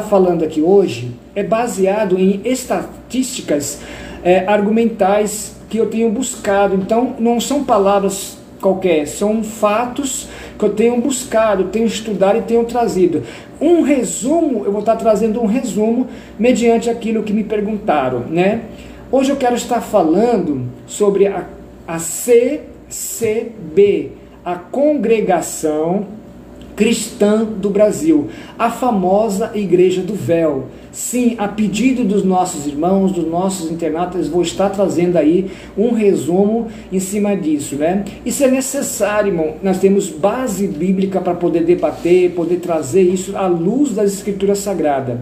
falando aqui hoje é baseado em estatísticas argumentais que eu tenho buscado. Então, não são palavras qualquer, são fatos que eu tenho buscado, tenho estudado e tenho trazido. Um resumo, eu vou estar trazendo um resumo mediante aquilo que me perguntaram, né? Hoje eu quero estar falando sobre a CCB, a Congregação Cristã do Brasil, a famosa Igreja do Véu. Sim, a pedido dos nossos irmãos, dos nossos internautas, vou estar trazendo aí um resumo em cima disso, né? Isso é necessário, irmão. Nós temos base bíblica para poder debater, poder trazer isso à luz das Escrituras Sagradas.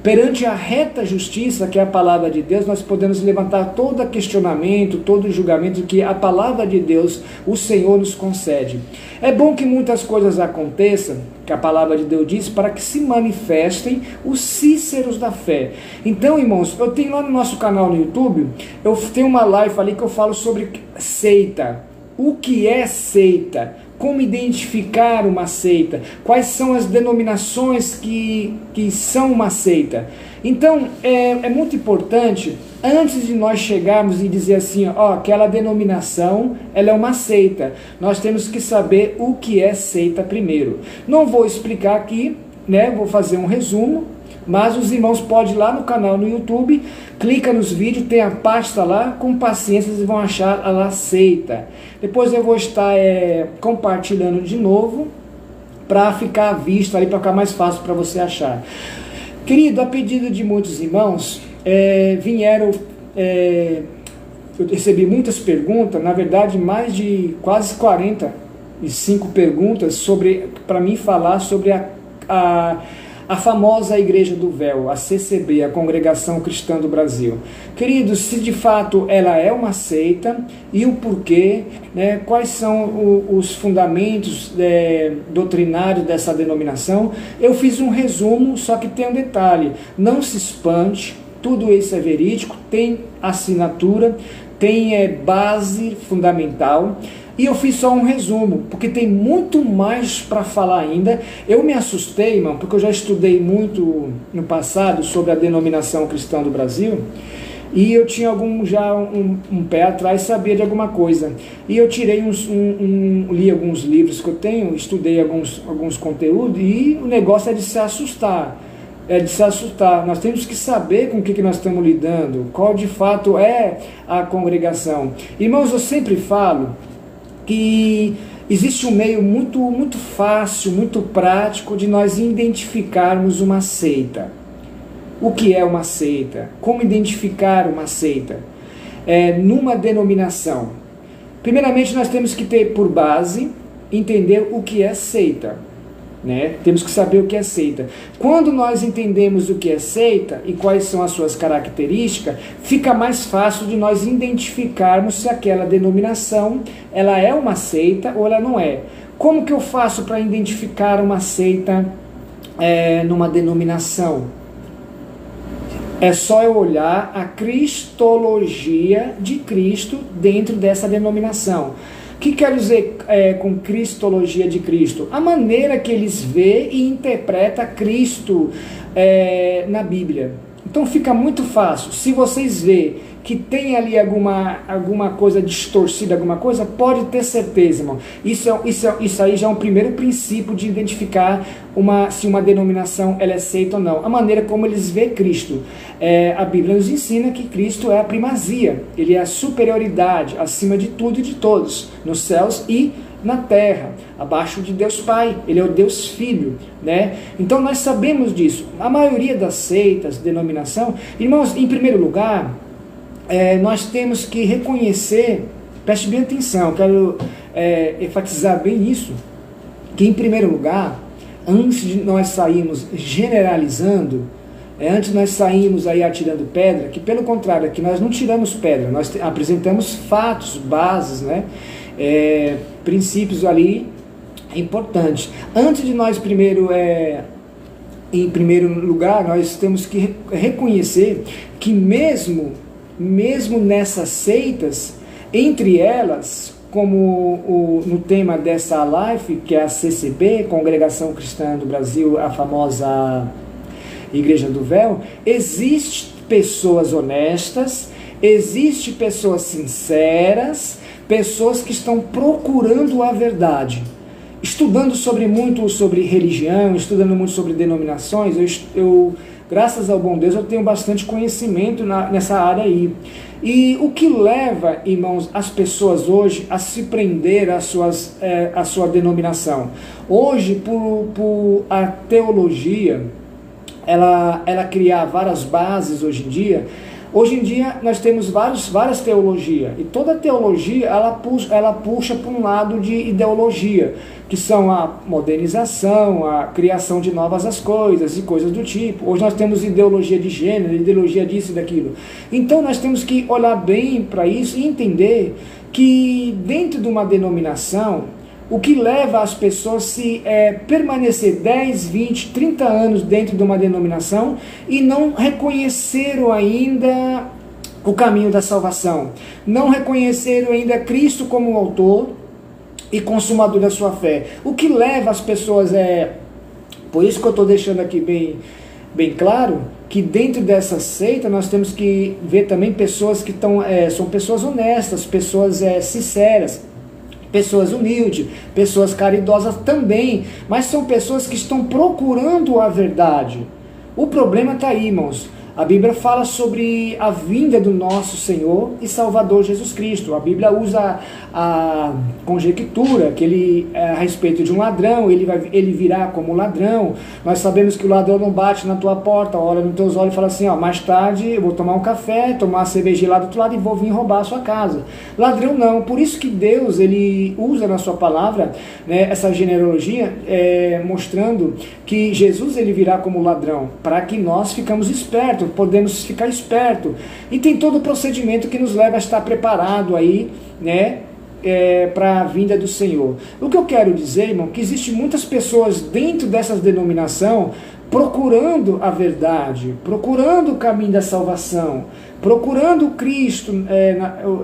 Perante a reta justiça, que é a palavra de Deus, nós podemos levantar todo questionamento, todo julgamento que a palavra de Deus, o Senhor, nos concede. É bom que muitas coisas aconteçam, que a palavra de Deus diz, para que se manifestem os cíceros da fé. Então, irmãos, eu tenho lá no nosso canal no YouTube, eu tenho uma live ali que eu falo sobre seita. O que é seita? Como identificar uma seita? Quais são as denominações que são uma seita? Então, é muito importante, antes de nós chegarmos e dizer assim, ó, aquela denominação, ela é uma seita, nós temos que saber o que é seita primeiro. Não vou explicar aqui, né? Vou fazer um resumo, mas os irmãos podem ir lá no canal no YouTube, clica nos vídeos, tem a pasta lá, com paciência vocês vão achar a seita. Depois eu vou estar compartilhando de novo, para ficar à vista ali, para ficar mais fácil para você achar. Querido, a pedido de muitos irmãos, vieram, eu recebi muitas perguntas, na verdade mais de quase 45 perguntas para mim falar sobre a famosa Igreja do Véu, a CCB, a Congregação Cristã do Brasil. Queridos, se de fato ela é uma seita, e o porquê, né, quais são os fundamentos doutrinários dessa denominação, eu fiz um resumo, só que tem um detalhe, não se espante, tudo isso é verídico, tem assinatura, tem base fundamental. E eu fiz só um resumo, porque tem muito mais para falar ainda. Eu me assustei, irmão, porque eu já estudei muito no passado sobre a denominação cristã do Brasil, e eu tinha um pé atrás, sabia de alguma coisa. E eu tirei li alguns livros que eu tenho, estudei alguns conteúdos, e o negócio é de se assustar. Nós temos que saber com o que nós estamos lidando, qual de fato é a congregação. Irmãos, eu sempre falo que existe um meio muito, muito fácil, muito prático de nós identificarmos uma seita. O que é uma seita? Como identificar uma seita? Numa denominação. Primeiramente, nós temos que ter por base, entender o que é seita. Né? Temos que saber o que é seita. Quando nós entendemos o que é seita e quais são as suas características, fica mais fácil de nós identificarmos se aquela denominação ela é uma seita ou ela não é. Como que eu faço para identificar uma seita numa denominação? É só eu olhar a cristologia de Cristo dentro dessa denominação. O que quero dizer com cristologia de Cristo? A maneira que eles vê e interpreta Cristo na Bíblia. Então fica muito fácil. Se vocês vê que tem ali alguma coisa distorcida, alguma coisa, pode ter certeza, irmão. Isso aí já é um primeiro princípio de identificar se uma denominação ela é seita ou não. A maneira como eles vê Cristo. A Bíblia nos ensina que Cristo é a primazia, ele é a superioridade acima de tudo e de todos, nos céus e na terra, abaixo de Deus Pai, ele é o Deus Filho, né? Então nós sabemos disso. A maioria das seitas, denominação, irmãos, em primeiro lugar, nós temos que reconhecer, preste bem atenção, quero enfatizar bem isso, que em primeiro lugar, antes de nós sairmos generalizando, antes nós saímos aí atirando pedra, que pelo contrário, aqui nós não tiramos pedra, nós apresentamos fatos, bases, né? Princípios ali importantes. Antes de nós em primeiro lugar, nós temos que reconhecer que mesmo nessas seitas, entre elas, como no tema dessa live, que é a CCB, Congregação Cristã do Brasil, a famosa Igreja do Véu, existem pessoas honestas, existem pessoas sinceras, pessoas que estão procurando a verdade. Estudando muito sobre religião, estudando muito sobre denominações, graças ao bom Deus, eu tenho bastante conhecimento nessa área aí. E o que leva, irmãos, as pessoas hoje a se prender à sua denominação? Hoje, por a teologia, ela criar várias bases hoje em dia. Hoje em dia nós temos várias teologias, e toda teologia ela puxa para um lado de ideologia, que são a modernização, a criação de novas as coisas e coisas do tipo. Hoje nós temos ideologia de gênero, ideologia disso e daquilo. Então nós temos que olhar bem para isso e entender que dentro de uma denominação, o que leva as pessoas a permanecer 10, 20, 30 anos dentro de uma denominação e não reconheceram ainda o caminho da salvação, não reconheceram ainda Cristo como o autor e consumador da sua fé. O que leva as pessoas por isso que eu estou deixando aqui bem claro, que dentro dessa seita nós temos que ver também pessoas que são pessoas honestas, pessoas sinceras, pessoas humildes, pessoas caridosas também, mas são pessoas que estão procurando a verdade. O problema está aí, irmãos. A Bíblia fala sobre a vinda do nosso Senhor e Salvador Jesus Cristo. A Bíblia usa a conjectura que a respeito de um ladrão, ele virá como ladrão. Nós sabemos que o ladrão não bate na tua porta, olha nos teus olhos e fala assim, mais tarde eu vou tomar um café, tomar uma cervejinha lá do outro lado e vou vir roubar a sua casa. Ladrão não. Por isso que Deus ele usa na sua palavra, né, essa genealogia, mostrando que Jesus ele virá como ladrão, para que nós ficamos espertos, podemos ficar esperto, e tem todo o procedimento que nos leva a estar preparado aí, né, para a vinda do Senhor. O que eu quero dizer, irmão, que existem muitas pessoas dentro dessas denominações procurando a verdade, procurando o caminho da salvação, procurando Cristo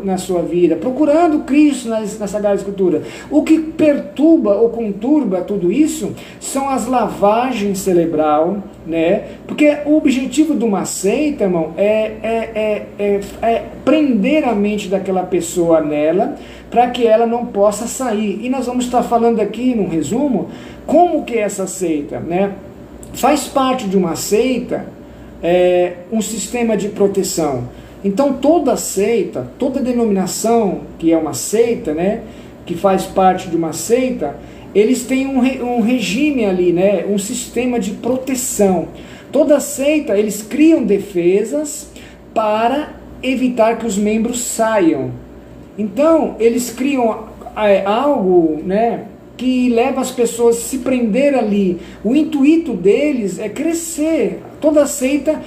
na sua vida, procurando Cristo na Sagrada Escritura. O que perturba ou conturba tudo isso são as lavagens cerebral, né? Porque o objetivo de uma seita, irmão, é prender a mente daquela pessoa nela, para que ela não possa sair. E nós vamos estar falando aqui, num resumo, como que é essa seita, né? Faz parte de uma seita um sistema de proteção. Então toda seita, toda denominação que é uma seita, né, que faz parte de uma seita, eles têm um regime ali, né, um sistema de proteção. Toda seita, eles criam defesas para evitar que os membros saiam. Então eles criam algo, né, que leva as pessoas a se prender ali. O intuito deles é crescer. Toda seita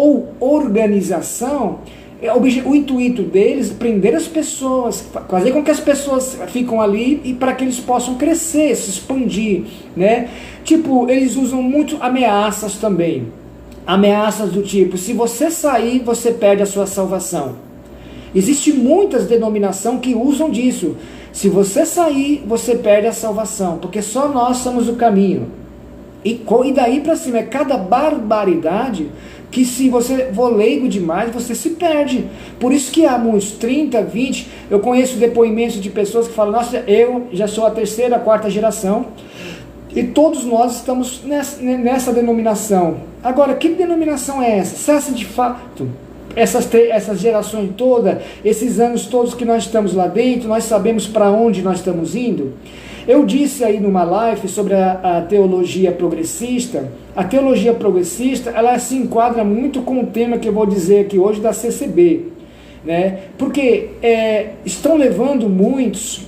ou organização, o intuito deles é prender as pessoas, fazer com que as pessoas ficam ali e para que eles possam crescer, se expandir, né? Tipo, eles usam muito ameaças também. Ameaças do tipo, se você sair, você perde a sua salvação. Existem muitas denominações que usam disso. Se você sair, você perde a salvação, porque só nós somos o caminho. E daí para cima é cada barbaridade que, se você for leigo demais, você se perde. Por isso que há muitos 30, 20, eu conheço depoimentos de pessoas que falam, nossa, eu já sou a terceira, quarta geração, e todos nós estamos nessa denominação. Agora, que denominação é essa? Se essa de fato... Essas gerações todas, esses anos todos que nós estamos lá dentro, nós sabemos para onde nós estamos indo? Eu disse aí numa live sobre a teologia progressista. A teologia progressista, ela se enquadra muito com o tema que eu vou dizer aqui hoje da CCB, né? Porque estão levando muitos,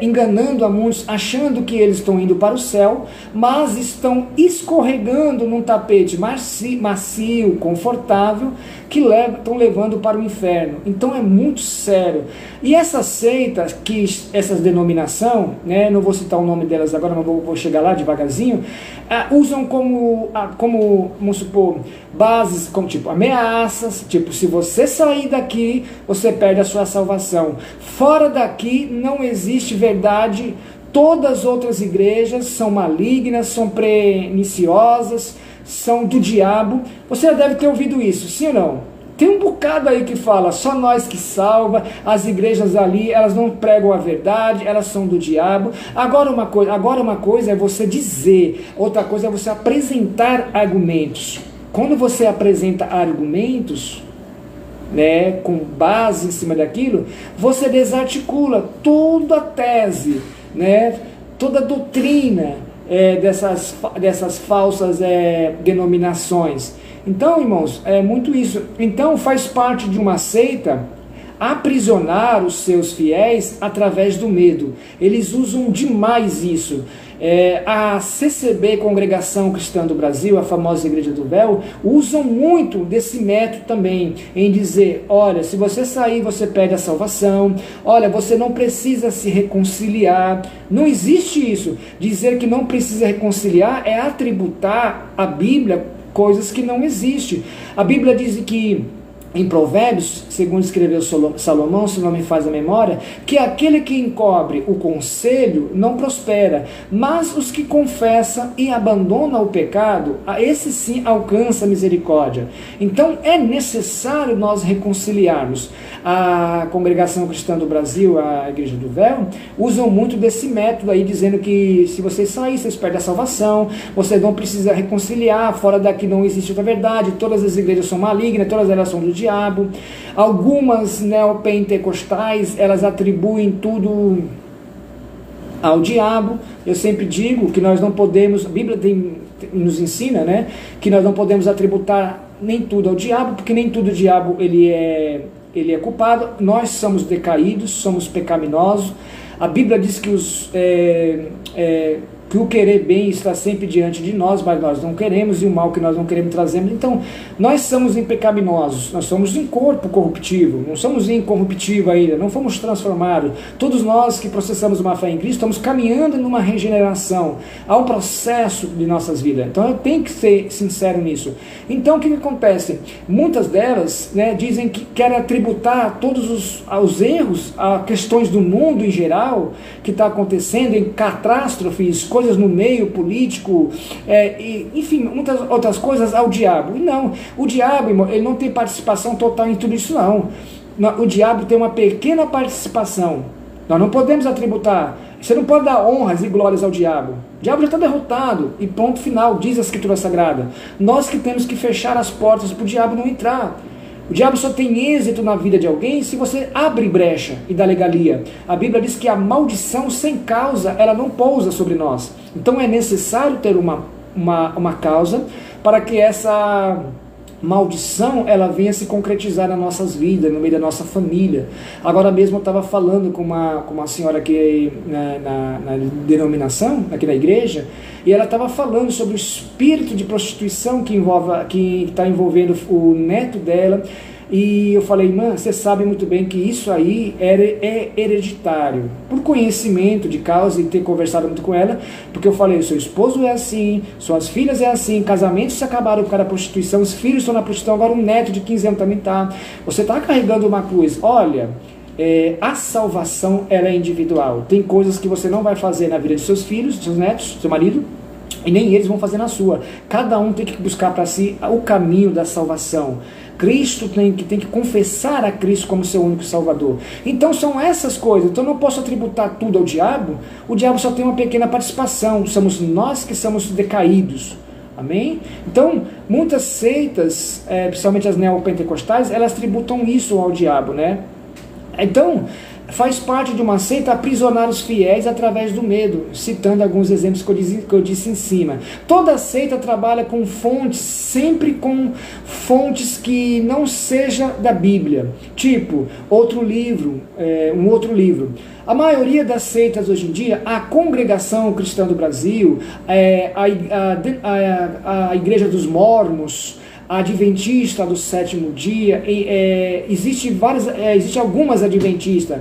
enganando a muitos, achando que eles estão indo para o céu, mas estão escorregando num tapete macio, confortável, que estão levando para o inferno. Então é muito sério. E essas seitas, essas denominações, não vou citar o nome delas agora, mas vou chegar lá devagarzinho, usam como, vamos supor, bases como tipo ameaças, tipo, se você sair daqui, você perde a sua salvação. Fora daqui não existe verdade Todas as outras igrejas são malignas, são perniciosas, são do diabo. Você já deve ter ouvido isso, sim ou não? Tem um bocado aí que fala, só nós que salva, as igrejas ali, elas não pregam a verdade, elas são do diabo. Agora uma coisa é você dizer, outra coisa é você apresentar argumentos. Quando você apresenta argumentos, né, com base em cima daquilo, você desarticula toda a tese, né, toda a doutrina dessas falsas denominações. Então, irmãos, é muito isso. Então, faz parte de uma seita aprisionar os seus fiéis através do medo. Eles usam demais isso. A CCB, Congregação Cristã do Brasil, a famosa Igreja do Véu, usam muito desse método também, em dizer, olha, se você sair, você perde a salvação, olha, você não precisa se reconciliar. Não existe isso. Dizer que não precisa reconciliar é atributar à Bíblia coisas que não existem. A Bíblia diz que, em Provérbios, segundo escreveu Salomão, se não me faz a memória, que aquele que encobre o conselho não prospera, mas os que confessam e abandonam o pecado, a esse sim alcança a misericórdia. Então é necessário nós reconciliarmos. A Congregação Cristã do Brasil, a Igreja do Véu, usam muito desse método aí, dizendo que se vocês saírem, vocês perdem a salvação, você não precisa reconciliar, fora daqui não existe outra verdade, todas as igrejas são malignas, todas elas são do diabo. Algumas neopentecostais, elas atribuem tudo ao diabo. Eu sempre digo que nós não podemos, a Bíblia nos ensina, né, que nós não podemos atributar nem tudo ao diabo, porque nem tudo o diabo ele é culpado. Nós somos decaídos, somos pecaminosos. A Bíblia diz que que o querer bem está sempre diante de nós, mas nós não queremos, e o mal que nós não queremos trazemos. Então, nós somos pecaminosos, nós somos em corpo corruptível, não somos incorruptível ainda, não fomos transformados. Todos nós que processamos uma fé em Cristo, estamos caminhando numa regeneração, há um processo de nossas vidas. Então, eu tenho que ser sincero nisso. Então, o que acontece? Muitas delas, né, dizem que querem atributar todos os erros a questões do mundo em geral, que está acontecendo, em catástrofes, coisas no meio político, enfim, muitas outras coisas ao diabo. E não, o diabo, irmão, ele não tem participação total em tudo isso, não. O diabo tem uma pequena participação. Nós não podemos atributar, você não pode dar honras e glórias ao diabo. O diabo já está derrotado, e ponto final, diz a Escritura Sagrada. Nós que temos que fechar as portas para o diabo não entrar. O diabo só tem êxito na vida de alguém se você abre brecha e dá legalia. A Bíblia diz que a maldição sem causa, ela não pousa sobre nós. Então é necessário ter uma causa para que essa maldição ela venha se concretizar nas nossas vidas, no meio da nossa família. Agora mesmo eu estava falando com uma senhora aqui na denominação, aqui na igreja, e ela estava falando sobre o espírito de prostituição que está envolvendo o neto dela. E eu falei, irmã, você sabe muito bem que isso aí é hereditário. Por conhecimento de causa e ter conversado muito com ela, porque eu falei, seu esposo é assim, suas filhas é assim, casamentos se acabaram por causa da prostituição, os filhos estão na prostituição, agora um neto de 15 anos também está. Você está carregando uma cruz. Olha, a salvação ela é individual. Tem coisas que você não vai fazer na vida de seus filhos, de seus netos, seu marido, e nem eles vão fazer na sua. Cada um tem que buscar para si o caminho da salvação. Cristo tem que confessar a Cristo como seu único Salvador. Então são essas coisas. Então eu não posso atributar tudo ao diabo. O diabo só tem uma pequena participação. Somos nós que somos decaídos. Amém? Então muitas seitas, principalmente as neopentecostais, elas tributam isso ao diabo, né? Então faz parte de uma seita aprisionar os fiéis através do medo, citando alguns exemplos que eu disse em cima. Toda seita trabalha com fontes, sempre com fontes que não seja da Bíblia, tipo um outro livro. A maioria das seitas hoje em dia, a Congregação Cristã do Brasil, a Igreja dos Mormons, a Adventista do Sétimo Dia, existe algumas adventistas,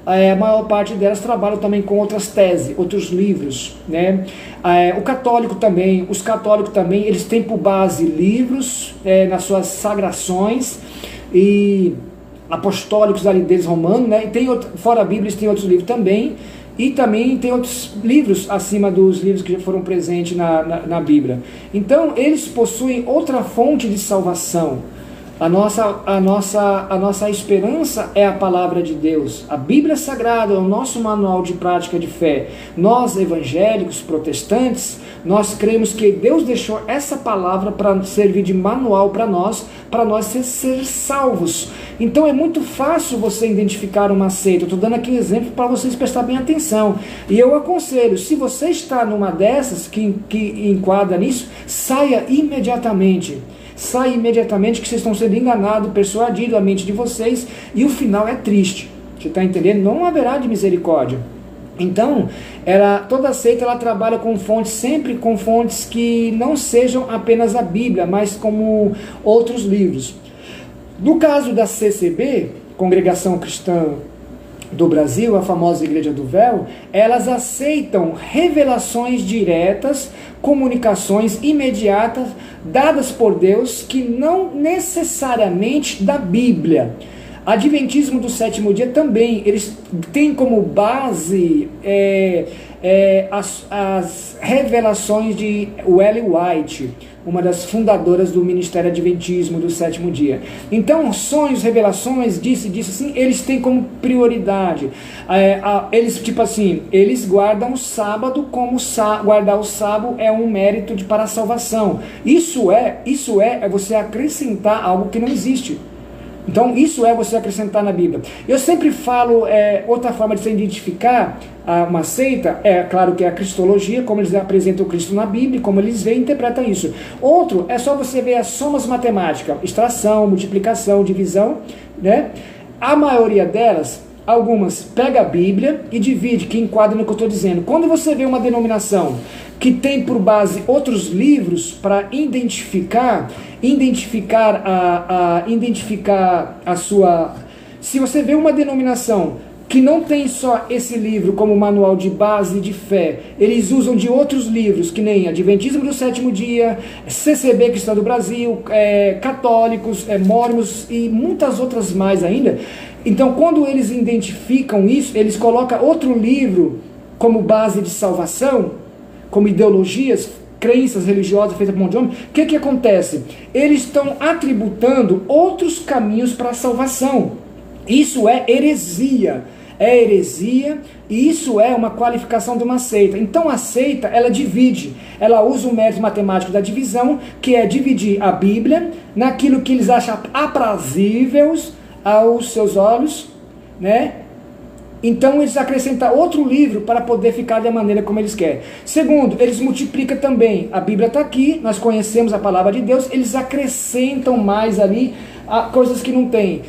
a maior parte delas trabalham também com outras teses, outros livros, né? O católico também, os católicos também, eles têm por base livros nas suas sagrações e apostólicos ali deles romanos, né? E fora a Bíblia, eles têm outros livros também, e também tem outros livros acima dos livros que já foram presentes na Bíblia. Então, eles possuem outra fonte de salvação. A nossa esperança é a palavra de Deus. A Bíblia Sagrada é o nosso manual de prática de fé. Nós, evangélicos, protestantes, nós cremos que Deus deixou essa palavra para servir de manual para nós ser salvos. Então é muito fácil você identificar uma seita. Eu estou dando aqui um exemplo para vocês prestarem bem atenção. E eu aconselho, se você está numa dessas que enquadra nisso, saia imediatamente. Saia imediatamente, que vocês estão sendo enganados, persuadidos a mente de vocês, e o final é triste. Você está entendendo? Não haverá de misericórdia. Então, toda seita ela trabalha com fontes, sempre com fontes que não sejam apenas a Bíblia, mas como outros livros. No caso da CCB, Congregação Cristã do Brasil, a famosa Igreja do Véu, elas aceitam revelações diretas, comunicações imediatas, dadas por Deus, que não necessariamente da Bíblia. Adventismo do sétimo dia também, eles têm como base as revelações de Ellen White, uma das fundadoras do Ministério Adventismo do sétimo dia. Então, sonhos, revelações, disse assim, eles têm como prioridade. Eles guardam o sábado como guardar o sábado é um mérito para a salvação. Isso é você acrescentar algo que não existe. Então, isso é você acrescentar na Bíblia. Eu sempre falo, outra forma de se identificar uma seita, claro que é a cristologia, como eles apresentam o Cristo na Bíblia, como eles veem e interpretam isso. Outro, é só você ver as somas matemáticas, extração, multiplicação, divisão, né? A maioria delas, algumas, pega a Bíblia e divide, que enquadra no que eu estou dizendo. Quando você vê uma denominação que tem por base outros livros para identificar a sua... Se você vê uma denominação que não tem só esse livro como manual de base de fé, eles usam de outros livros, que nem Adventismo do sétimo dia, CCB Cristã do Brasil, católicos, mórmons e muitas outras mais ainda. Então, quando eles identificam isso, eles colocam outro livro como base de salvação, como ideologias, crenças religiosas feitas por um monte de homem. O que acontece? Eles estão atributando outros caminhos para a salvação. Isso é heresia. É heresia, e isso é uma qualificação de uma seita. Então a seita, ela divide, ela usa o método matemático da divisão, que é dividir a Bíblia naquilo que eles acham aprazíveis aos seus olhos, né? Então eles acrescentam outro livro para poder ficar da maneira como eles querem. Segundo, eles multiplicam também. A Bíblia está aqui, nós conhecemos a palavra de Deus, eles acrescentam mais ali coisas que não tem.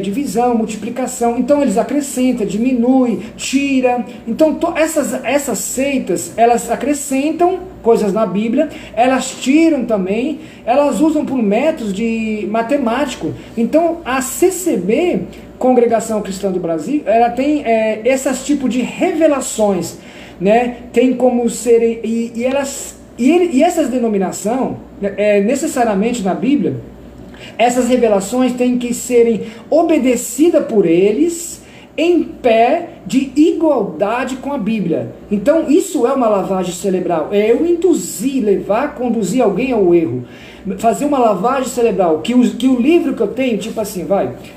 Divisão, multiplicação. Então eles acrescentam, diminui, tira. Então essas seitas, elas acrescentam coisas na Bíblia, elas tiram também, elas usam por métodos de matemático. Então a CCB, Congregação Cristã do Brasil, ela tem esses tipos de revelações, né? Tem como serem, e essas denominações, necessariamente na Bíblia, essas revelações têm que serem obedecidas por eles em pé de igualdade com a Bíblia. Então isso é uma lavagem cerebral, eu conduzir alguém ao erro, fazer uma lavagem cerebral, que o livro que eu tenho, tipo assim,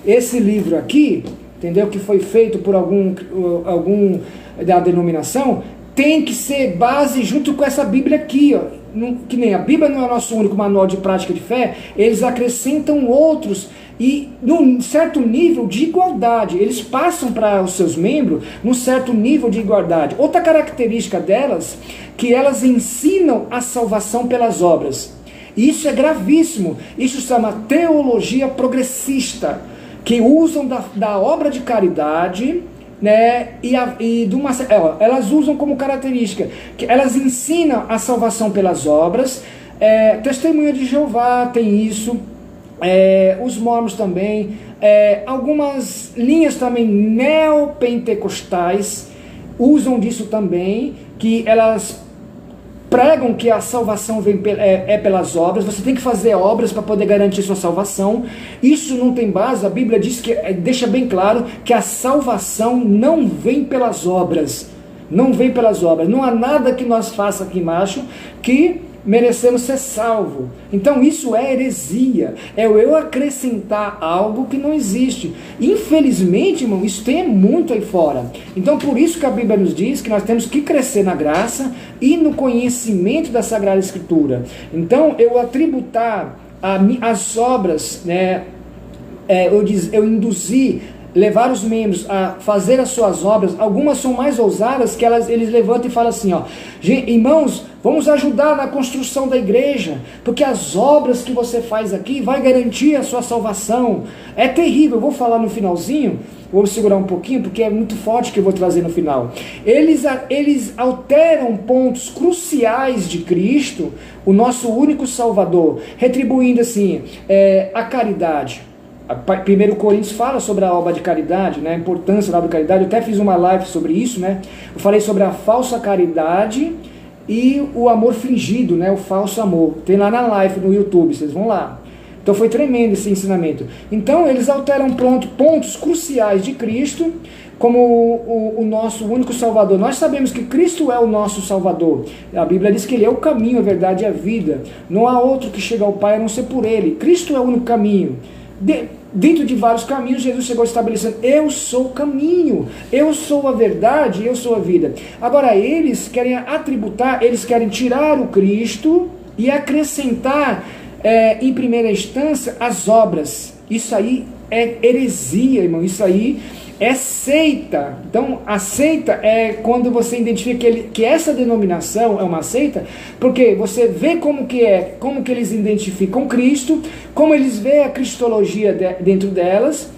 esse livro aqui, entendeu, que foi feito por algum da denominação, tem que ser base junto com essa Bíblia aqui, ó. Que nem a Bíblia não é o nosso único manual de prática de fé, eles acrescentam outros, e num certo nível de igualdade, eles passam para os seus membros num certo nível de igualdade. Outra característica delas, que elas ensinam a salvação pelas obras. E isso é gravíssimo, isso se chama teologia progressista, que usam da obra de caridade, né, elas usam como característica que elas ensinam a salvação pelas obras. Testemunha de Jeová tem isso, os mormons também, algumas linhas também neopentecostais usam disso também, que elas pregam que a salvação vem pelas obras, você tem que fazer obras para poder garantir sua salvação. Isso não tem base, a Bíblia diz deixa bem claro que a salvação não vem pelas obras. não vem pelas obras. Não há nada que nós faça aqui embaixo que merecemos ser salvo. Então isso é heresia, é eu acrescentar algo que não existe. Infelizmente, irmão, isso tem muito aí fora. Então por isso que a Bíblia nos diz que nós temos que crescer na graça e no conhecimento da Sagrada Escritura. Então eu atributar as obras, né, eu induzir, levar os membros a fazer as suas obras. Algumas são mais ousadas, que eles levantam e falam assim, ó, irmãos, vamos ajudar na construção da igreja, porque as obras que você faz aqui vai garantir a sua salvação. É terrível, eu vou falar no finalzinho, vou segurar um pouquinho, porque é muito forte que eu vou trazer no final. Eles alteram pontos cruciais de Cristo, o nosso único Salvador, retribuindo assim, a caridade. 1 Coríntios fala sobre a obra de caridade, né, a importância da obra de caridade. Eu até fiz uma live sobre isso, né? Eu falei sobre a falsa caridade e o amor fingido, né, o falso amor. Tem lá na live no YouTube, vocês vão lá. Então foi tremendo esse ensinamento. Então eles alteram pontos cruciais de Cristo como o nosso único Salvador. Nós sabemos que Cristo é o nosso Salvador. A Bíblia diz que Ele é o caminho, a verdade e a vida. Não há outro que chegue ao Pai a não ser por Ele. Cristo é o único caminho. Dentro de vários caminhos, Jesus chegou estabelecendo: eu sou o caminho, eu sou a verdade, eu sou a vida. Agora eles querem atributar, eles querem tirar o Cristo e acrescentar em primeira instância as obras. Isso aí é heresia, irmão. Isso aí é seita. Então a seita é quando você identifica que essa denominação é uma seita, porque você vê como que eles identificam Cristo, como eles veem a cristologia dentro delas,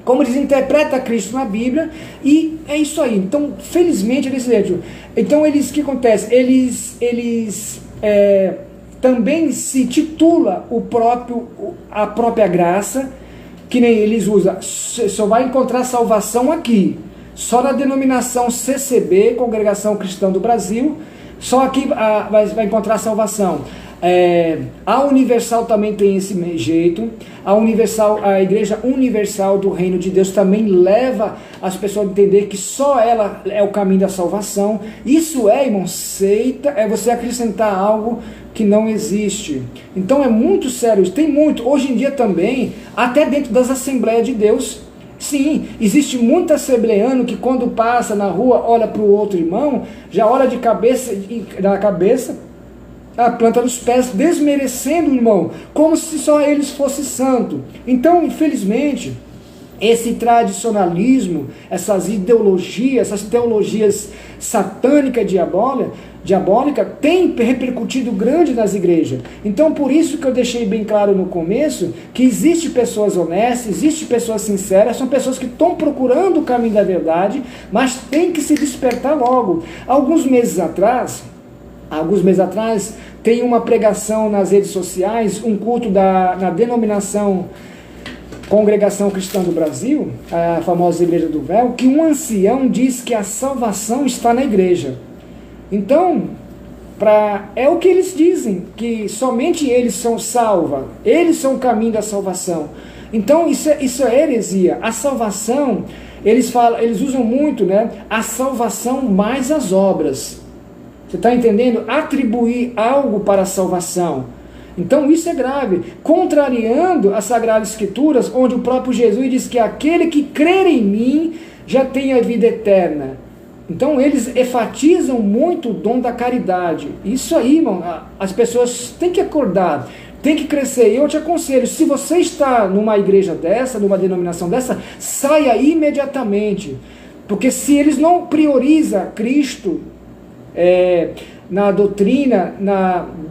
como eles interpretam Cristo na Bíblia, e é isso aí. Então felizmente eles vejam. Então o que acontece? Eles também se titula a própria graça, que nem eles usam, só vai encontrar salvação aqui, só na denominação CCB, Congregação Cristã do Brasil, só aqui vai encontrar salvação. A Universal também tem esse jeito. A Igreja Universal do Reino de Deus também leva as pessoas a entender que só ela é o caminho da salvação. Isso irmão, seita, é você acrescentar algo que não existe. Então é muito sério, tem muito, hoje em dia também, até dentro das Assembleias de Deus. Sim, existe muito assembleano que quando passa na rua, olha para o outro irmão, já olha de cabeça, a planta dos pés, desmerecendo o irmão, como se só eles fossem santos. Então, infelizmente, esse tradicionalismo, essas ideologias, essas teologias satânicas diabólica tem repercutido grande nas igrejas. Então, por isso que eu deixei bem claro no começo, que existe pessoas honestas, existe pessoas sinceras, são pessoas que estão procurando o caminho da verdade, mas tem que se despertar logo. Alguns meses atrás, tem uma pregação nas redes sociais, um culto na denominação Congregação Cristã do Brasil, a famosa Igreja do Véu, que um ancião diz que a salvação está na igreja. Então, é o que eles dizem, que somente eles são salvos, eles são o caminho da salvação. Então, isso é heresia. A salvação, eles usam muito, né, a salvação mais as obras. Você está entendendo? Atribuir algo para a salvação. Então isso é grave, contrariando as Sagradas Escrituras, onde o próprio Jesus diz que aquele que crer em mim já tem a vida eterna. Então eles enfatizam muito o dom da caridade. Isso aí, irmão, as pessoas têm que acordar, têm que crescer. Eu te aconselho, se você está numa igreja dessa, numa denominação dessa, saia imediatamente. Porque se eles não priorizam Cristo na doutrina,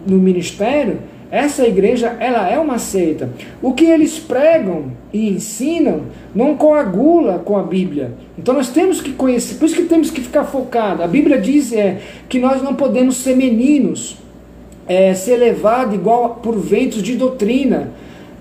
no ministério, essa igreja, ela é uma seita. O que eles pregam e ensinam não coagula com a Bíblia. Então nós temos que conhecer, por isso que temos que ficar focado. A Bíblia diz que nós não podemos ser meninos, ser levado igual por ventos de doutrina.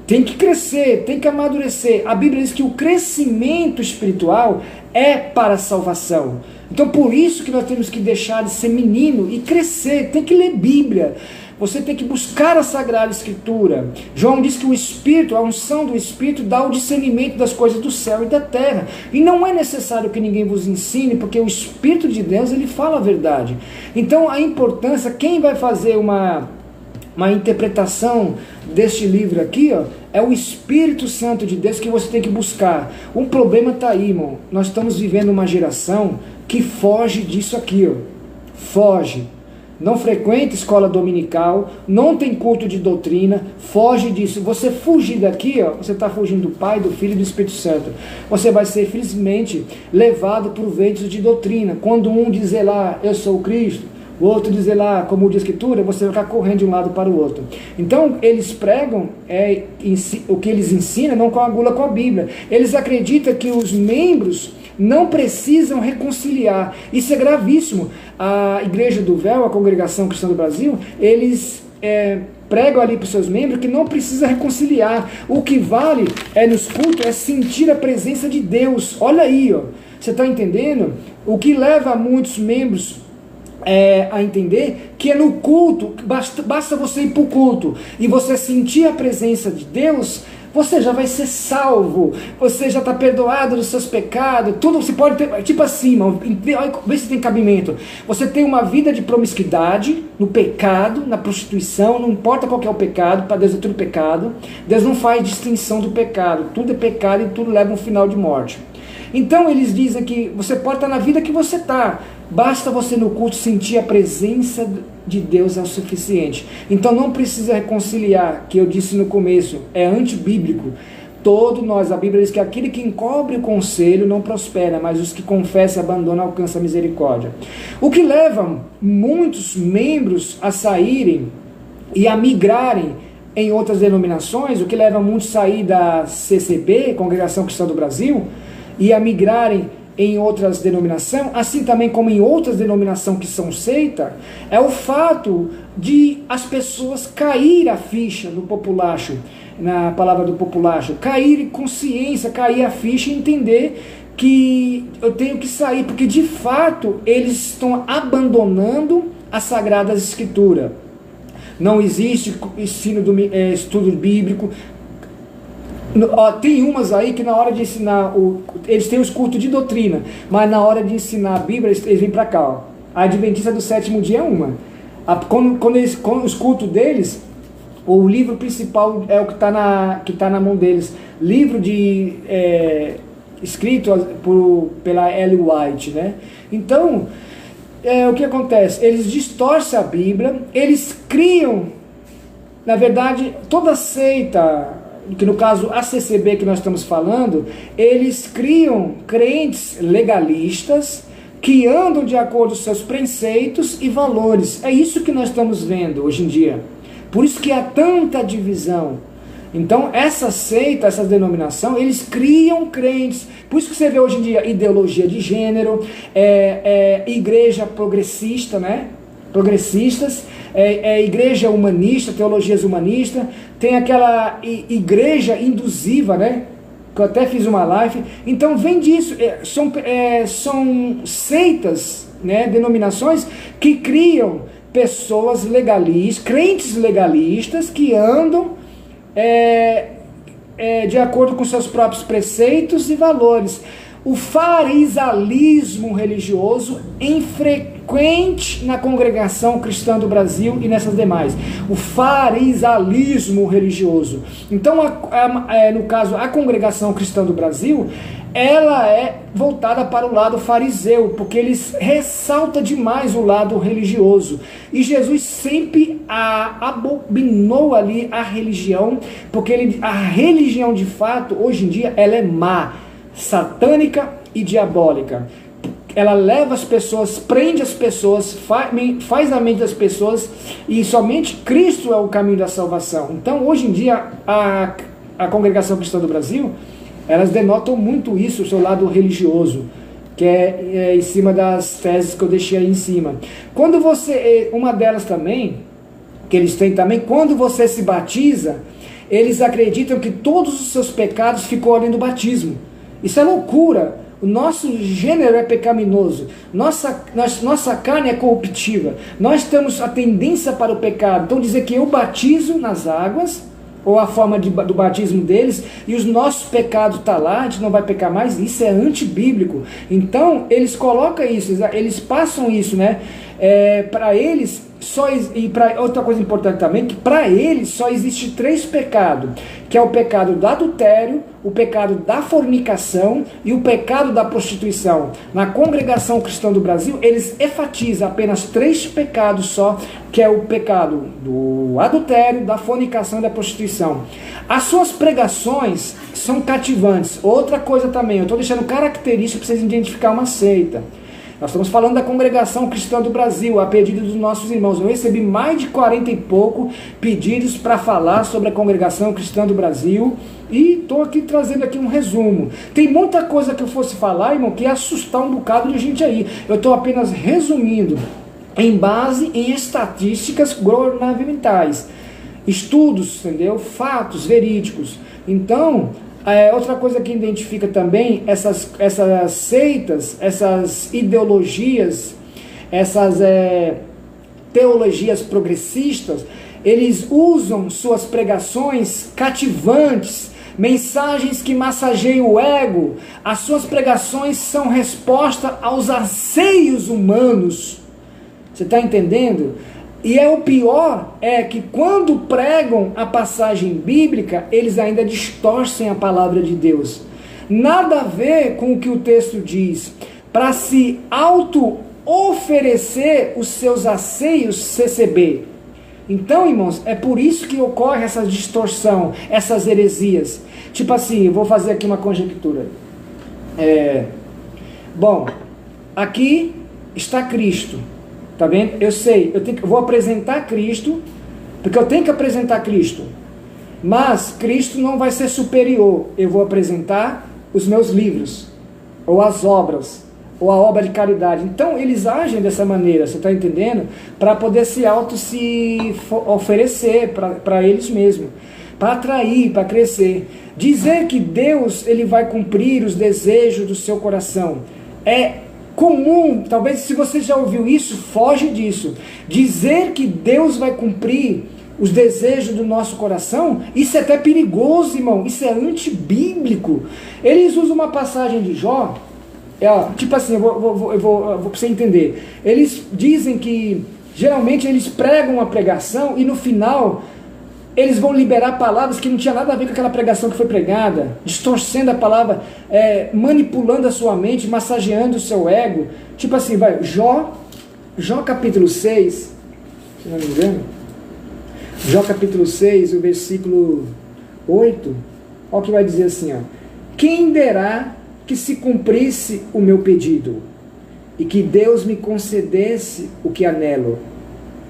Tem que crescer, tem que amadurecer. A Bíblia diz que o crescimento espiritual é para a salvação. Então por isso que nós temos que deixar de ser menino e crescer, tem que ler Bíblia. Você tem que buscar a Sagrada Escritura. João diz que o Espírito, a unção do Espírito, dá o discernimento das coisas do céu e da terra. E não é necessário que ninguém vos ensine, porque o Espírito de Deus, ele fala a verdade. Então a importância, quem vai fazer uma interpretação deste livro aqui, ó, é o Espírito Santo de Deus que você tem que buscar. O problema está aí, irmão. Nós estamos vivendo uma geração que foge disso aqui, ó. Foge. Não frequenta escola dominical, não tem culto de doutrina, foge disso. Você fugir daqui, ó, você está fugindo do Pai, do Filho e do Espírito Santo. Você vai ser, infelizmente, levado por ventos de doutrina. Quando um dizer lá, eu sou o Cristo, o outro dizer lá, como diz a Escritura, você vai ficar correndo de um lado para o outro. Então, eles pregam, o que eles ensinam não coagula com a Bíblia. Eles acreditam que os membros não precisam reconciliar. Isso é gravíssimo. A Igreja do Véu, a Congregação Cristã do Brasil, eles pregam ali para os seus membros que não precisa reconciliar. O que vale nos cultos é sentir a presença de Deus. Olha aí, ó. Você está entendendo? O que leva muitos membros a entender que é no culto, basta você ir para o culto e você sentir a presença de Deus, você já vai ser salvo, você já está perdoado dos seus pecados, tudo você pode ter, tipo assim, irmão, vê se tem cabimento. Você tem uma vida de promiscuidade, no pecado, na prostituição, não importa qual que é o pecado, para Deus é tudo pecado. Deus não faz distinção do pecado, tudo é pecado e tudo leva a um final de morte. Então eles dizem que você pode estar na vida que você está, basta você no culto sentir a presença de Deus é o suficiente. Então não precisa reconciliar, que eu disse no começo, é antibíblico. Todos nós, a Bíblia diz que aquele que encobre o conselho não prospera, mas os que confessam e abandonam alcançam a misericórdia. O que leva muitos membros a saírem e a migrarem em outras denominações, o que leva muitos a sair da CCB, Congregação Cristã do Brasil, e a migrarem em outras denominações, assim também como em outras denominações que são seita, é o fato de as pessoas cair a ficha no populacho, na palavra do populacho, cair em consciência, cair a ficha e entender que eu tenho que sair, porque de fato eles estão abandonando as Sagradas Escrituras. Não existe ensino do estudo bíblico. Tem umas aí que na hora de ensinar, eles têm os cultos de doutrina, mas na hora de ensinar a Bíblia, eles vêm para cá. Ó. A Adventista do Sétimo Dia é uma. Quando os cultos deles, o livro principal é o que está na mão deles. Livro escrito pela Ellen White. Né? Então, o que acontece? Eles distorcem a Bíblia, eles criam, na verdade, toda seita, que no caso a CCB que nós estamos falando, eles criam crentes legalistas que andam de acordo com seus preceitos e valores. É isso que nós estamos vendo hoje em dia. Por isso que há tanta divisão. Então essa seita, essa denominação, eles criam crentes. Por isso que você vê hoje em dia ideologia de gênero, igreja progressista, né? Progressistas, igreja humanista, teologias humanistas, tem aquela igreja induziva, né? Que eu até fiz uma live. Então vem disso, são seitas, né? Denominações que criam pessoas legalistas, crentes legalistas que andam de acordo com seus próprios preceitos e valores. O farisalismo religioso frequente na Congregação Cristã do Brasil e nessas demais. O farisalismo religioso. Então, no caso, a Congregação Cristã do Brasil, ela é voltada para o lado fariseu, porque eles ressaltam demais o lado religioso. E Jesus sempre abominou ali a religião, porque a religião de fato, hoje em dia, ela é má, satânica e diabólica. Ela leva as pessoas, prende as pessoas, faz a mente das pessoas, e somente Cristo é o caminho da salvação. Então, hoje em dia, a Congregação Cristã do Brasil, elas denotam muito isso, o seu lado religioso, que é em cima das teses que eu deixei aí em cima. Quando uma delas também, que eles têm também, quando você se batiza, eles acreditam que todos os seus pecados ficam além do batismo. Isso é loucura. O nosso gênero é pecaminoso, nossa carne é corruptiva, nós temos a tendência para o pecado. Então dizer que eu batizo nas águas, ou a forma do batismo deles, e os nossos pecados estão lá, a gente não vai pecar mais, isso é antibíblico. Então eles colocam isso, eles passam isso, né? Para eles, e para outra coisa importante também, que para eles só existe 3 pecados, que é o pecado do adultério, o pecado da fornicação e o pecado da prostituição. Na Congregação Cristã do Brasil, eles enfatizam apenas 3 pecados só, que é o pecado do adultério, da fornicação e da prostituição. As suas pregações são cativantes. Outra coisa também, eu estou deixando característica para vocês identificar uma seita. Nós estamos falando da Congregação Cristã do Brasil, a pedido dos nossos irmãos. Eu recebi mais de 40 e pouco pedidos para falar sobre a Congregação Cristã do Brasil e estou aqui trazendo aqui um resumo. Tem muita coisa que eu fosse falar, irmão, que ia assustar um bocado de gente aí. Eu estou apenas resumindo em base em estatísticas governamentais, estudos, entendeu? Fatos verídicos. Então, outra coisa que identifica também essas seitas, essas ideologias, essas teologias progressistas, eles usam suas pregações cativantes, mensagens que massageiam o ego. As suas pregações são resposta aos anseios humanos. Você está entendendo? E o pior é que quando pregam a passagem bíblica, eles ainda distorcem a palavra de Deus. Nada a ver com o que o texto diz. Para se auto-oferecer os seus anseios CCB. Então, irmãos, é por isso que ocorre essa distorção, essas heresias. Tipo assim, eu vou fazer aqui uma conjectura. Bom, aqui está Cristo. Tá vendo? Eu sei, eu vou apresentar Cristo, porque eu tenho que apresentar Cristo. Mas Cristo não vai ser superior. Eu vou apresentar os meus livros, ou as obras, ou a obra de caridade. Então eles agem dessa maneira, você está entendendo? Para poder se oferecer para eles mesmos, para atrair, para crescer. Dizer que Deus ele vai cumprir os desejos do seu coração é comum. Talvez, se você já ouviu isso, foge disso. Dizer que Deus vai cumprir os desejos do nosso coração, isso é até perigoso, irmão. Isso é antibíblico. Eles usam uma passagem de Jó, tipo assim, eu vou para você entender. Eles dizem que geralmente eles pregam uma pregação e no final eles vão liberar palavras que não tinha nada a ver com aquela pregação que foi pregada, distorcendo a palavra, manipulando a sua mente, massageando o seu ego. Tipo assim, Jó capítulo 6, se não me engano, Jó capítulo 6, o versículo 8, olha o que vai dizer assim, quem dera que se cumprisse o meu pedido, e que Deus me concedesse o que anelo.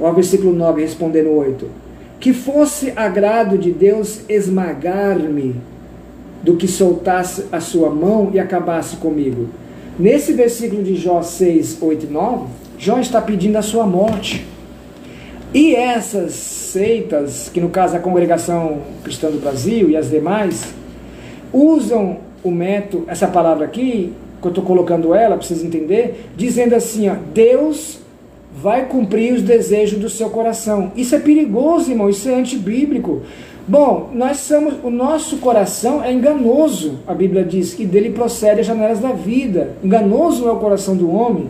Olha o versículo 9, respondendo 8. Que fosse agrado de Deus esmagar-me, do que soltasse a sua mão e acabasse comigo. Nesse versículo de Jó 6, 8 e 9, Jó está pedindo a sua morte. E essas seitas, que no caso a Congregação Cristã do Brasil e as demais, usam o método, essa palavra aqui, que eu estou colocando ela, para vocês entenderem, dizendo assim, Deus vai cumprir os desejos do seu coração. Isso é perigoso, irmão, isso é antibíblico. Bom, o nosso coração é enganoso, a Bíblia diz, que dele procede as janelas da vida. Enganoso é o coração do homem.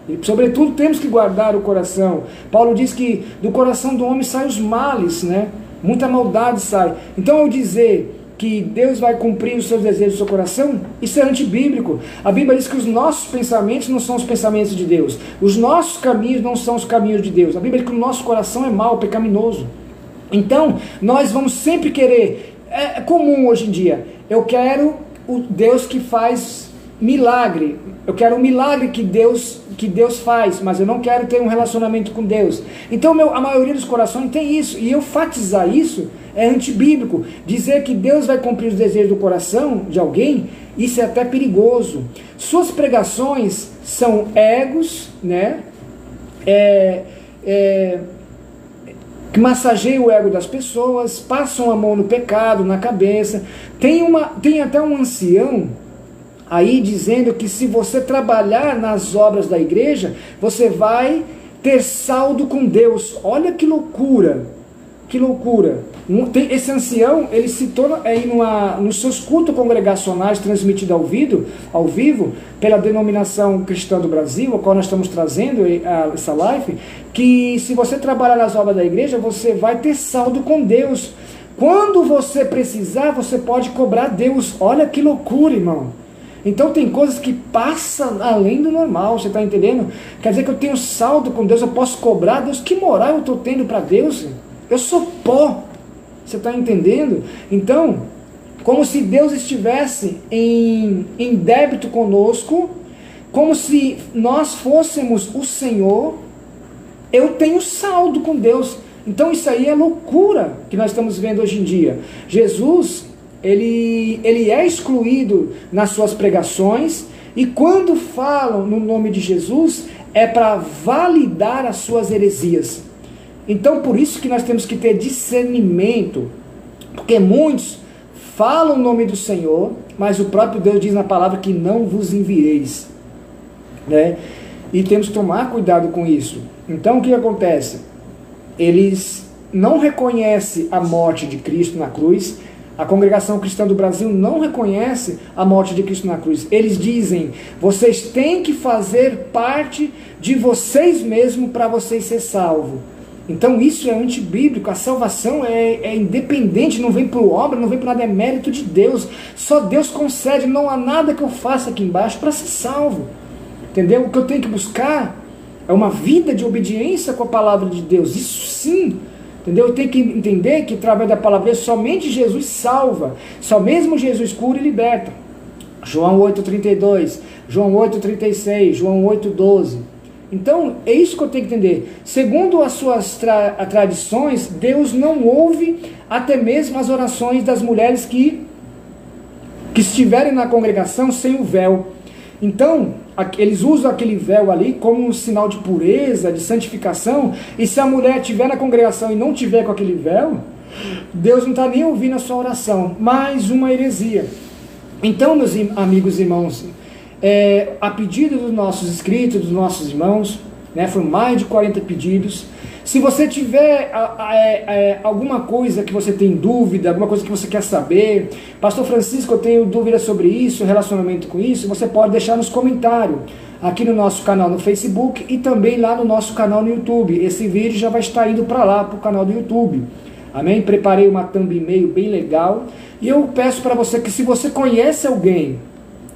E, sobretudo, temos que guardar o coração. Paulo diz que do coração do homem saem os males, né? Muita maldade sai. Então, eu dizer que Deus vai cumprir os seus desejos do seu coração, isso é antibíblico. A Bíblia diz que os nossos pensamentos não são os pensamentos de Deus. Os nossos caminhos não são os caminhos de Deus. A Bíblia diz que o nosso coração é mau, pecaminoso. Então, nós vamos sempre querer, é comum hoje em dia, eu quero o Deus que faz milagre, eu quero o milagre que Deus faz, mas eu não quero ter um relacionamento com Deus. Então a maioria dos corações tem isso, e enfatizar isso é antibíblico. Dizer que Deus vai cumprir os desejos do coração de alguém, isso é até perigoso. Suas pregações são egos, né? Que massageiam o ego das pessoas, passam a mão no pecado, na cabeça. Tem até um ancião, aí dizendo que se você trabalhar nas obras da igreja, você vai ter saldo com Deus. Olha que loucura, que loucura. Esse ancião, ele se torna aí nos seus cultos congregacionais transmitidos ao vivo, pela denominação cristã do Brasil, a qual nós estamos trazendo essa live, que se você trabalhar nas obras da igreja, você vai ter saldo com Deus. Quando você precisar, você pode cobrar Deus. Olha que loucura, irmão. Então tem coisas que passam além do normal, você está entendendo? Quer dizer que eu tenho saldo com Deus, eu posso cobrar Deus. Que moral eu estou tendo para Deus? Eu sou pó, você está entendendo? Então, como se Deus estivesse em débito conosco, como se nós fôssemos o Senhor, eu tenho saldo com Deus. Então isso aí é loucura que nós estamos vendo hoje em dia. Jesus, ele é excluído nas suas pregações, e quando falam no nome de Jesus, é para validar as suas heresias. Então por isso que nós temos que ter discernimento, porque muitos falam o nome do Senhor, mas o próprio Deus diz na palavra que não vos envieis, né? E temos que tomar cuidado com isso. Então o que acontece? Eles não reconhecem a morte de Cristo na cruz. A Congregação Cristã do Brasil não reconhece a morte de Cristo na cruz. Eles dizem, vocês têm que fazer parte de vocês mesmos para vocês ser salvos. Então isso é antibíblico. A salvação é independente, não vem por obra, não vem por nada, é mérito de Deus. Só Deus concede, não há nada que eu faça aqui embaixo para ser salvo. Entendeu? O que eu tenho que buscar é uma vida de obediência com a palavra de Deus. Isso sim. Entendeu? Eu tenho que entender que através da palavra de Deus, somente Jesus salva. Só mesmo Jesus cura e liberta. João 8,32, João 8,36, João 8,12. Então, é isso que eu tenho que entender. Segundo as suas tradições, Deus não ouve até mesmo as orações das mulheres que estiverem na congregação sem o véu. Então, eles usam aquele véu ali como um sinal de pureza, de santificação, e se a mulher estiver na congregação e não tiver com aquele véu, Deus não está nem ouvindo a sua oração. Mais uma heresia. Então, meus amigos e irmãos, a pedido dos nossos inscritos, dos nossos irmãos, né, foram mais de 40 pedidos. Se você tiver alguma coisa que você tem dúvida, alguma coisa que você quer saber, Pastor Francisco, eu tenho dúvida sobre isso, relacionamento com isso, você pode deixar nos comentários, aqui no nosso canal no Facebook e também lá no nosso canal no YouTube. Esse vídeo já vai estar indo para lá, para o canal do YouTube. Amém? Preparei uma thumbnail bem legal, e eu peço para você que, se você conhece alguém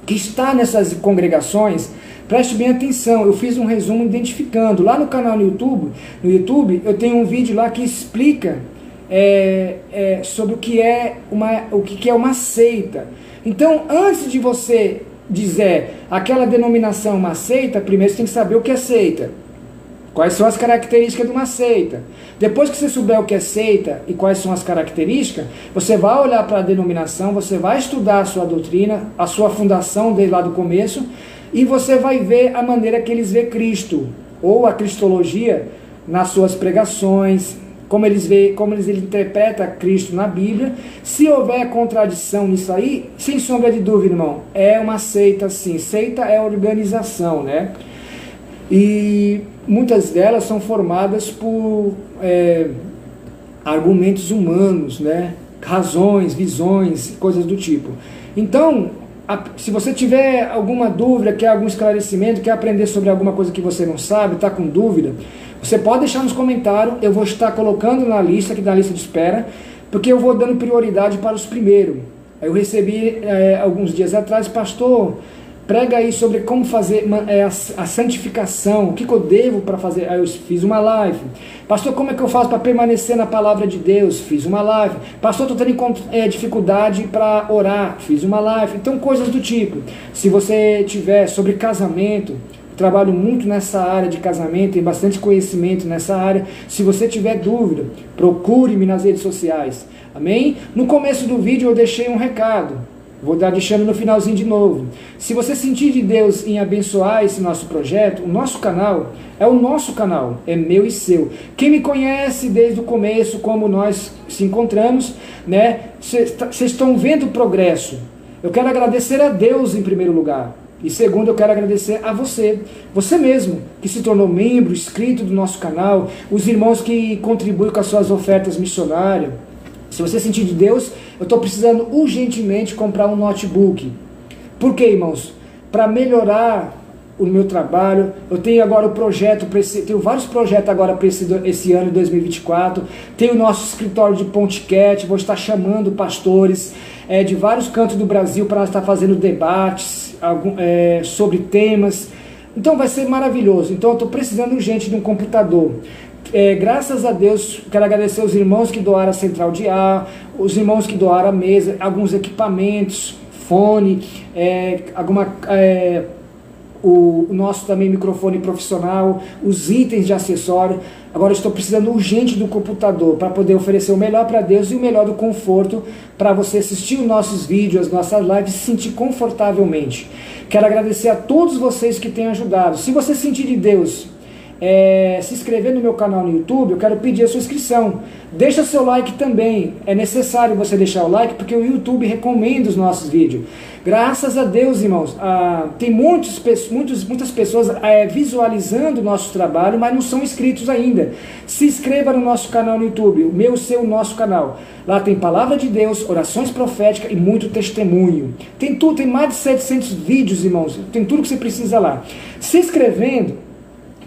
que está nessas congregações, preste bem atenção. Eu fiz um resumo identificando. Lá no canal no YouTube eu tenho um vídeo lá que explica sobre o que é uma seita. Então, antes de você dizer aquela denominação uma seita, primeiro você tem que saber o que é seita. Quais são as características de uma seita. Depois que você souber o que é seita e quais são as características, você vai olhar para a denominação, você vai estudar a sua doutrina, a sua fundação desde lá do começo, e você vai ver a maneira que eles veem Cristo, ou a cristologia nas suas pregações, como eles interpretam Cristo na Bíblia. Se houver contradição nisso aí, sem sombra de dúvida, irmão, é uma seita sim. Seita é organização, né? E muitas delas são formadas por argumentos humanos, né? Razões, visões, coisas do tipo. Então, se você tiver alguma dúvida, quer algum esclarecimento, quer aprender sobre alguma coisa que você não sabe, está com dúvida, você pode deixar nos comentários. Eu vou estar colocando na lista, aqui na lista de espera, porque eu vou dando prioridade para os primeiros. Eu recebi alguns dias atrás, pastor, prega aí sobre como fazer a santificação, o que eu devo para fazer. Aí eu fiz uma live. Pastor, como é que eu faço para permanecer na palavra de Deus? Fiz uma live. Pastor, estou tendo dificuldade para orar. Fiz uma live. Então, coisas do tipo. Se você tiver sobre casamento, trabalho muito nessa área de casamento, tem bastante conhecimento nessa área. Se você tiver dúvida, procure-me nas redes sociais. Amém? No começo do vídeo eu deixei um recado. Vou dar deixando no finalzinho de novo. Se você sentir de Deus em abençoar esse nosso projeto, o nosso canal é o nosso canal, é meu e seu. Quem me conhece desde o começo, como nós se encontramos, né? Vocês estão vendo o progresso. Eu quero agradecer a Deus em primeiro lugar. E segundo, eu quero agradecer a você mesmo, que se tornou membro, inscrito do nosso canal, os irmãos que contribuem com as suas ofertas missionárias. Se você sentir de Deus, eu estou precisando urgentemente comprar um notebook. Por quê, irmãos? Para melhorar o meu trabalho. Eu tenho agora o projeto, tenho vários projetos agora para esse ano de 2024. Tenho o nosso escritório de podcast, vou estar chamando pastores de vários cantos do Brasil para estar fazendo debates sobre temas. Então vai ser maravilhoso. Então eu estou precisando urgente de um computador. Graças a Deus, quero agradecer os irmãos que doaram a central de ar, os irmãos que doaram a mesa, alguns equipamentos, fone, o nosso também microfone profissional, os itens de acessório. Agora estou precisando urgente do computador para poder oferecer o melhor para Deus e o melhor do conforto para você assistir os nossos vídeos, as nossas lives e se sentir confortavelmente. Quero agradecer a todos vocês que têm ajudado. Se você sentir de Deus se inscrever no meu canal no YouTube, eu quero pedir a sua inscrição. Deixa seu like também. É necessário você deixar o like porque o YouTube recomenda os nossos vídeos. Graças a Deus, irmãos, tem muitas pessoas visualizando o nosso trabalho, mas não são inscritos ainda. Se inscreva no nosso canal no YouTube, o meu, o seu, o nosso canal. Lá tem palavra de Deus, orações proféticas e muito testemunho. Tem tudo, tem mais de 700 vídeos, irmãos. Tem tudo que você precisa lá. Se inscrevendo,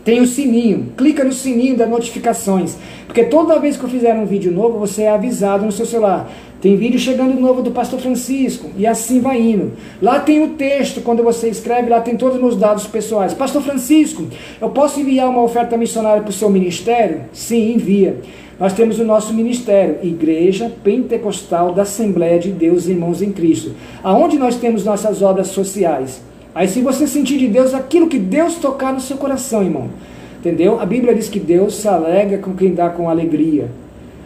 tem o sininho, clica no sininho das notificações, porque toda vez que eu fizer um vídeo novo, você é avisado no seu celular. Tem vídeo chegando novo do Pastor Francisco, e assim vai indo. Lá tem o texto, quando você escreve, lá tem todos os meus dados pessoais. Pastor Francisco, eu posso enviar uma oferta missionária para o seu ministério? Sim, envia. Nós temos o nosso ministério, Igreja Pentecostal da Assembleia de Deus Irmãos em Cristo, aonde nós temos nossas obras sociais. Aí se você sentir de Deus aquilo que Deus tocar no seu coração, irmão, entendeu? A Bíblia diz que Deus se alegra com quem dá com alegria.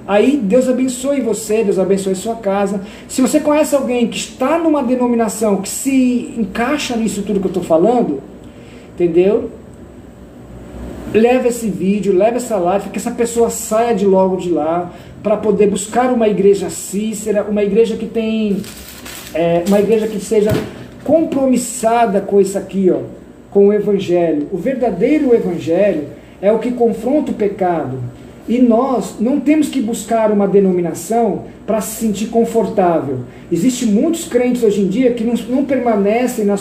Aí Deus abençoe você, Deus abençoe sua casa. Se você conhece alguém que está numa denominação que se encaixa nisso tudo que eu estou falando, entendeu? Leva esse vídeo, leva essa live, que essa pessoa saia logo de lá, para poder buscar uma igreja cícera, uma igreja que tem, uma igreja que seja compromissada com isso aqui, ó, com o Evangelho. O verdadeiro Evangelho é o que confronta o pecado. E nós não temos que buscar uma denominação para se sentir confortável. Existem muitos crentes hoje em dia que não permanecem nas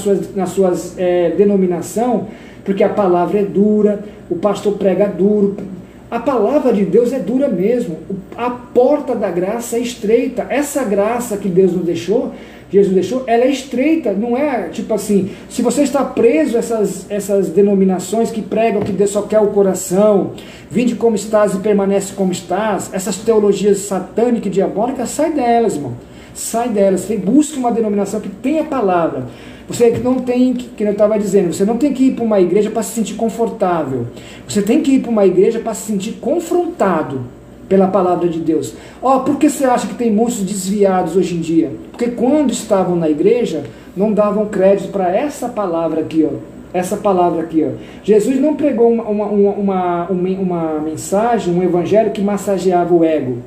suas denominação, porque a palavra é dura, o pastor prega duro. A palavra de Deus é dura mesmo. A porta da graça é estreita. Essa graça que Deus nos deixou, Jesus deixou, ela é estreita, não é tipo assim, se você está preso a essas denominações que pregam que Deus só quer o coração, vinde como estás e permanece como estás, essas teologias satânicas e diabólicas, sai delas, irmão, sai delas, busque uma denominação que tenha palavra. Você não tem, que eu estava dizendo, você não tem que ir para uma igreja para se sentir confortável, você tem que ir para uma igreja para se sentir confrontado pela palavra de Deus. Por que você acha que tem muitos desviados hoje em dia? Porque quando estavam na igreja, não davam crédito para essa palavra aqui, ó. Essa palavra aqui, ó. Jesus não pregou uma mensagem, um evangelho que massageava o ego,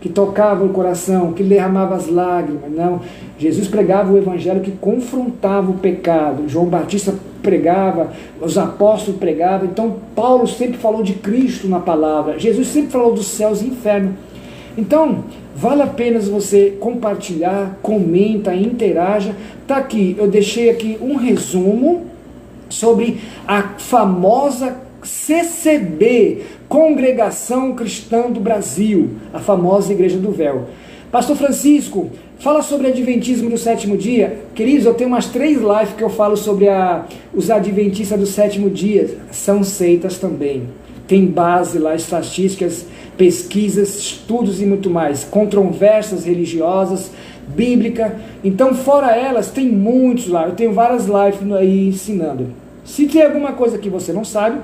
que tocava o coração, que derramava as lágrimas. Não. Jesus pregava o evangelho que confrontava o pecado. João Batista pregava, os apóstolos pregavam. Então Paulo sempre falou de Cristo na palavra. Jesus sempre falou dos céus e inferno. Então vale a pena você compartilhar, comenta, interaja. Tá aqui, eu deixei aqui um resumo sobre a famosa CCB, Congregação Cristã do Brasil, a famosa Igreja do Véu. Pastor Francisco, fala sobre Adventismo do sétimo dia. Queridos, eu tenho umas 3 lives que eu falo sobre os Adventistas do sétimo dia. São seitas também. Tem base lá, estatísticas, pesquisas, estudos e muito mais. Controvérsias religiosas, bíblica. Então, fora elas, tem muitos lá. Eu tenho várias lives aí ensinando. Se tem alguma coisa que você não sabe,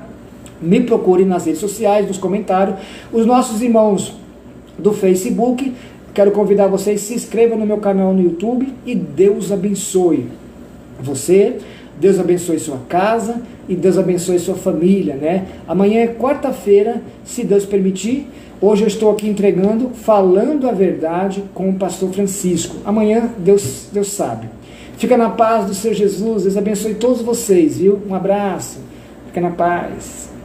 me procure nas redes sociais, nos comentários. Os nossos irmãos do Facebook, quero convidar vocês, se inscrevam no meu canal no YouTube e Deus abençoe você, Deus abençoe sua casa e Deus abençoe sua família, né? Amanhã é quarta-feira, se Deus permitir, Hoje eu estou aqui entregando, falando a verdade com o pastor Francisco. Amanhã Deus sabe. Fica na paz do Senhor Jesus. Deus abençoe todos vocês, viu? Um abraço. Fica na paz.